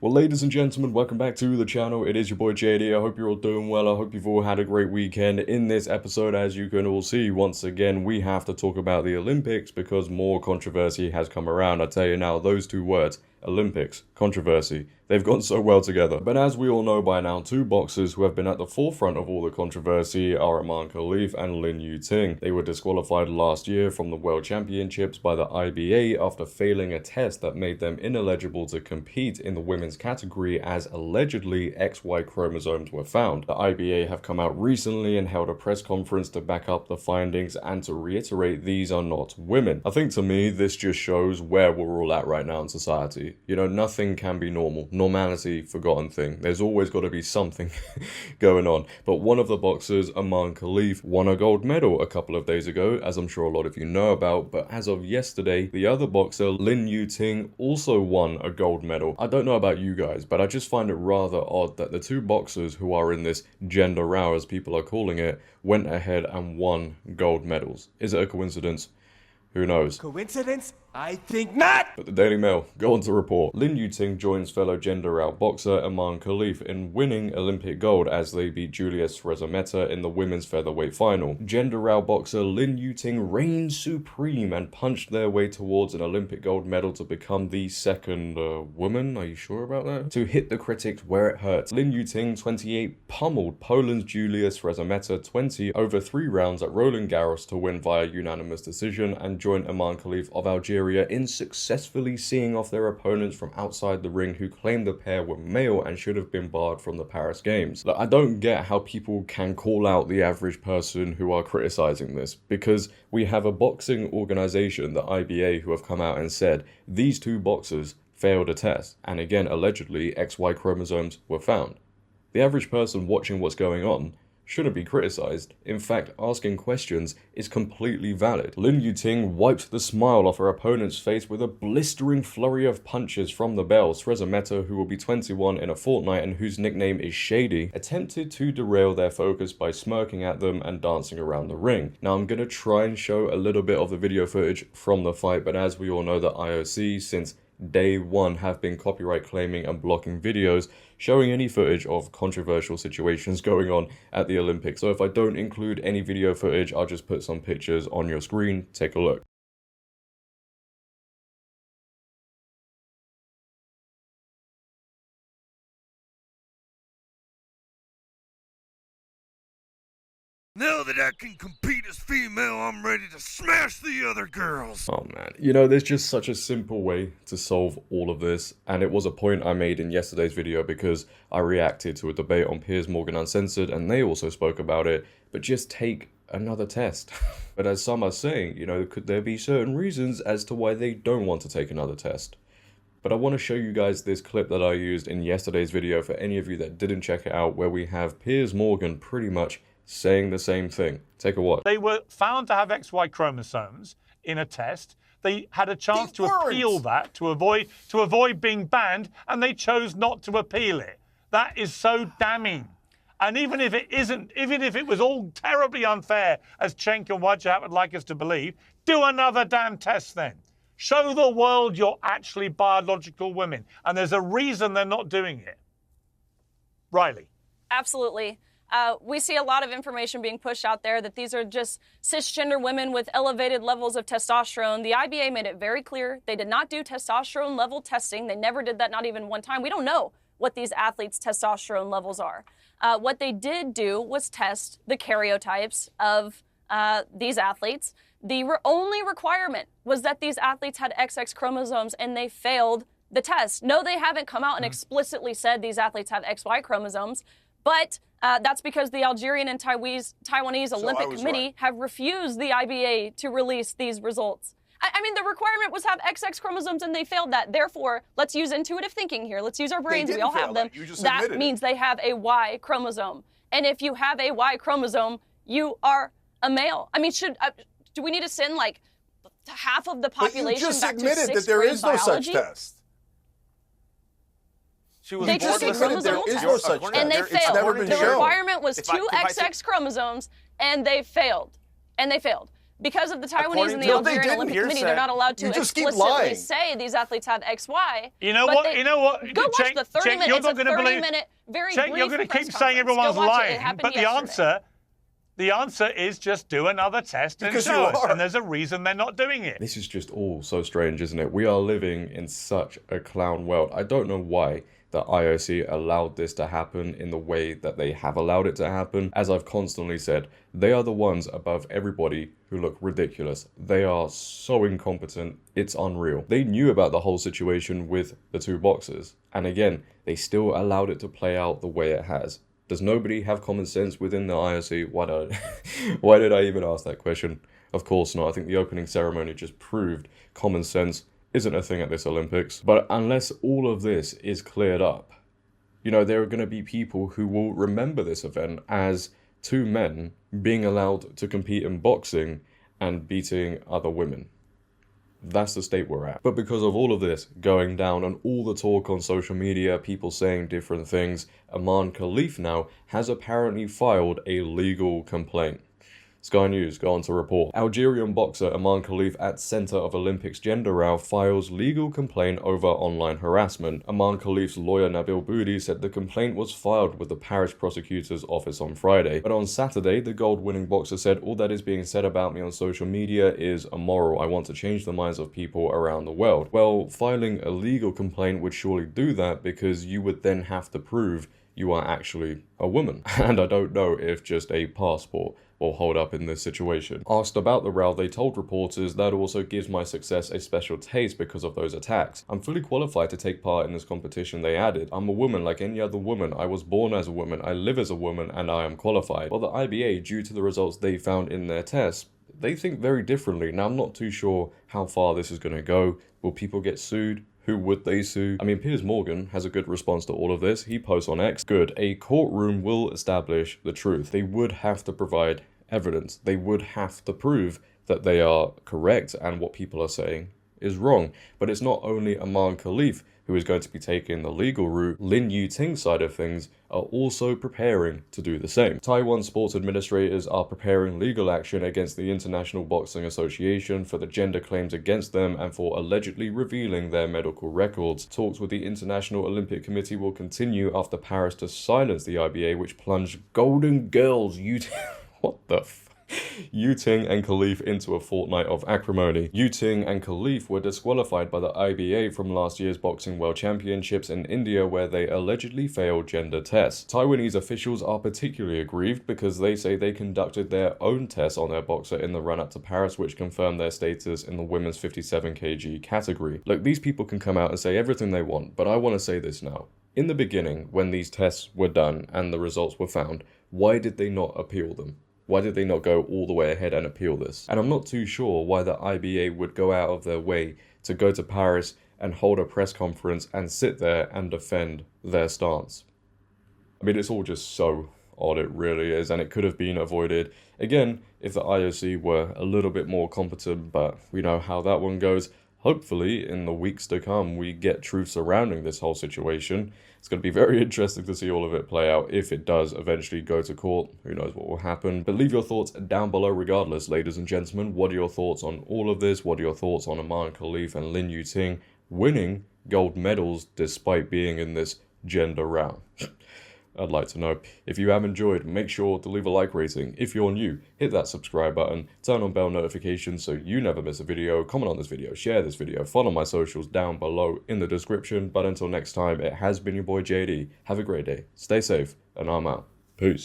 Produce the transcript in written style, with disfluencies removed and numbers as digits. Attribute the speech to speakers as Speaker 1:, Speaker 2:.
Speaker 1: Well, ladies and gentlemen, welcome back to the channel. It is your boy JD. I hope you're all doing well. I hope you've all had a great weekend. In this episode, as you can all see, once again, we have to talk about the Olympics because more controversy has come around. I tell you now, those two words, Olympics, controversy, they've gone so well together. But as we all know by now, two boxers who have been at the forefront of all the controversy are Aman Khalif and Lin Yuting. They were disqualified last year from the World Championships by the IBA after failing a test that made them ineligible to compete in the women's category as allegedly XY chromosomes were found. The IBA have come out recently and held a press conference to back up the findings and to reiterate these are not women. I think to me, this just shows where we're all at right now in society. You know, nothing can be normal. Normality, forgotten thing. There's always got to be something going on. But one of the boxers, Aman Khalif, won a gold medal a couple of days ago, as I'm sure a lot of you know about. But as of yesterday, the other boxer, Lin Yuting, also won a gold medal. I don't know about you guys, but I just find it rather odd that the two boxers who are in this gender row, as people are calling it, went ahead and won gold medals. Is it a coincidence? Who knows?
Speaker 2: Coincidence? I think not!
Speaker 1: But the Daily Mail go on to report, Lin Yuting joins fellow gender-out boxer Aman Khalif in winning Olympic gold as they beat Julius Rezameta in the women's featherweight final. Gender-out boxer Lin Yuting reigned supreme and punched their way towards an Olympic gold medal to become the second woman, are you sure about that? To hit the critics where it hurts. Lin Yuting, 28, pummeled Poland's Julius Rezameta, 20, over 3 rounds at Roland Garros to win via unanimous decision and join Aman Khalif of Algeria in successfully seeing off their opponents from outside the ring who claimed the pair were male and should have been barred from the Paris Games. Look, I don't get how people can call out the average person who are criticizing this, because we have a boxing organization, the IBA, who have come out and said these two boxers failed a test, and again, allegedly, XY chromosomes were found. The average person watching what's going on shouldn't be criticized. In fact, asking questions is completely valid. Lin Yuting wiped the smile off her opponent's face with a blistering flurry of punches from the bells. Rezameta, who will be 21 in a fortnight and whose nickname is Shady, attempted to derail their focus by smirking at them and dancing around the ring. Now I'm gonna try and show a little bit of the video footage from the fight, but as we all know, the IOC, since day one, have been copyright claiming and blocking videos showing any footage of controversial situations going on at the Olympics. So if I don't include any video footage, I'll just put some pictures on your screen. Take a look.
Speaker 3: Now that I can compete as female, I'm ready to smash the other girls.
Speaker 1: Oh man, you know, there's just such a simple way to solve all of this, and it was a point I made in yesterday's video because I reacted to a debate on Piers Morgan Uncensored and they also spoke about it, but just take another test. But as some are saying, you know, could there be certain reasons as to why they don't want to take another test? But I want to show you guys this clip that I used in yesterday's video for any of you that didn't check it out, where we have Piers Morgan pretty much saying the same thing. Take a watch.
Speaker 4: They were found to have XY chromosomes in a test. They had a chance to appeal that to avoid being banned, and they chose not to appeal it. That is so damning. And even if it isn't, even if it was all terribly unfair, as Cenk and Wajat would like us to believe, do another damn test then. Show the world you're actually biological women. And there's a reason they're not doing it. Riley.
Speaker 5: Absolutely. We see a lot of information being pushed out there that these are just cisgender women with elevated levels of testosterone. The IBA made it very clear they did not do testosterone level testing. They never did that, not even one time. We don't know what these athletes' testosterone levels are. What they did do was test the karyotypes of these athletes. The only requirement was that these athletes had XX chromosomes, and they failed the test. No, they haven't come out and explicitly said these athletes have XY chromosomes, but that's because the Algerian and Taiwanese Olympic Committee have refused the IBA to release these results. I mean, the requirement was have XX chromosomes, and they failed that. Therefore, let's use intuitive thinking here. Let's use our brains. We all have them. That means they have a Y chromosome. And if you have a Y chromosome, you are a male. I mean, do we need to send like half of the population back to 6th grade biology?
Speaker 2: You just admitted that there is no such test.
Speaker 5: They took a chromosomal test, and they failed. The requirement was 2 XX chromosomes, and they failed. because of the Taiwanese and the
Speaker 2: No, they
Speaker 5: Algerian
Speaker 2: didn't,
Speaker 5: Olympic
Speaker 2: hearsay.
Speaker 5: Committee, they're not allowed to
Speaker 2: You just keep
Speaker 5: explicitly
Speaker 2: lying.
Speaker 5: say these athletes have X, Y.
Speaker 4: You know
Speaker 5: but
Speaker 4: what?
Speaker 5: they-
Speaker 4: You know what?
Speaker 5: Go watch the 30-minute.
Speaker 4: You're
Speaker 5: It's
Speaker 4: not
Speaker 5: a
Speaker 4: going to believe.
Speaker 5: 30-minute, very
Speaker 4: Check,
Speaker 5: brief
Speaker 4: you're going to
Speaker 5: press
Speaker 4: keep saying
Speaker 5: conference.
Speaker 4: everyone's
Speaker 5: Go watch it. It
Speaker 4: lying,
Speaker 5: happened
Speaker 4: but
Speaker 5: yesterday.
Speaker 4: the answer is just do another test and
Speaker 2: Because
Speaker 4: show
Speaker 2: you
Speaker 4: us.
Speaker 2: are.
Speaker 4: And there's a reason they're not doing it.
Speaker 1: This is just all so strange, isn't it? We are living in such a clown world. I don't know why the IOC allowed this to happen in the way that they have allowed it to happen. As I've constantly said, they are the ones above everybody who look ridiculous. They are so incompetent, it's unreal. They knew about the whole situation with the two boxers, and again, they still allowed it to play out the way it has. Does nobody have common sense within the IOC? Why did I even ask that question? Of course not. I think the opening ceremony just proved common sense isn't a thing at this Olympics. But unless all of this is cleared up, you know, there are going to be people who will remember this event as two men being allowed to compete in boxing and beating other women. That's the state we're at. But because of all of this going down and all the talk on social media, people saying different things, Aman Khalif now has apparently filed a legal complaint. Sky News go on to report, Algerian boxer Aman Khalif at Centre of Olympics Gender Row files legal complaint over online harassment. Aman Khalif's lawyer Nabil Boudi said the complaint was filed with the Paris prosecutor's office on Friday. But on Saturday, the gold-winning boxer said, all that is being said about me on social media is immoral. I want to change the minds of people around the world. Well, filing a legal complaint would surely do that because you would then have to prove you are actually a woman. And I don't know if just a passport will hold up in this situation. Asked about the row, they told reporters that also gives my success a special taste because of those attacks. I'm fully qualified to take part in this competition, they added. I'm a woman like any other woman. I was born as a woman, I live as a woman, and I am qualified. Well, the IBA, due to the results they found in their tests, they think very differently. Now, I'm not too sure how far this is going to go. Will people get sued? Who would they sue? I mean, Piers Morgan has a good response to all of this. He posts on X, good, a courtroom will establish the truth. They would have to provide evidence. They would have to prove that they are correct and what people are saying is wrong. But it's not only Aman Khalif who is going to be taking the legal route. Lin Yuting's side of things are also preparing to do the same. Taiwan sports administrators are preparing legal action against the International Boxing Association for the gender claims against them and for allegedly revealing their medical records. Talks with the International Olympic Committee will continue after Paris to silence the IBA, which plunged Golden Girls what the Yuting and Khalif into a fortnight of acrimony. Yuting and Khalif were disqualified by the IBA from last year's Boxing World Championships in India where they allegedly failed gender tests. Taiwanese officials are particularly aggrieved because they say they conducted their own tests on their boxer in the run-up to Paris which confirmed their status in the women's 57 kg category. Look, these people can come out and say everything they want, but I want to say this now. In the beginning, when these tests were done and the results were found, why did they not appeal them? Why did they not go all the way ahead and appeal this? And I'm not too sure why the IBA would go out of their way to go to Paris and hold a press conference and sit there and defend their stance. I mean, it's all just so odd, it really is, and it could have been avoided. Again, if the IOC were a little bit more competent, but we know how that one goes. Hopefully, in the weeks to come, we get truth surrounding this whole situation. It's going to be very interesting to see all of it play out. If it does eventually go to court, who knows what will happen. But leave your thoughts down below regardless, ladies and gentlemen. What are your thoughts on all of this? What are your thoughts on Aman Khalif and Lin Yuting winning gold medals despite being in this gender round? I'd like to know. If you have enjoyed, make sure to leave a like rating. If you're new, hit that subscribe button, turn on bell notifications so you never miss a video, comment on this video, share this video, follow my socials down below in the description. But until next time, it has been your boy JD. Have a great day, stay safe, and I'm out. Peace.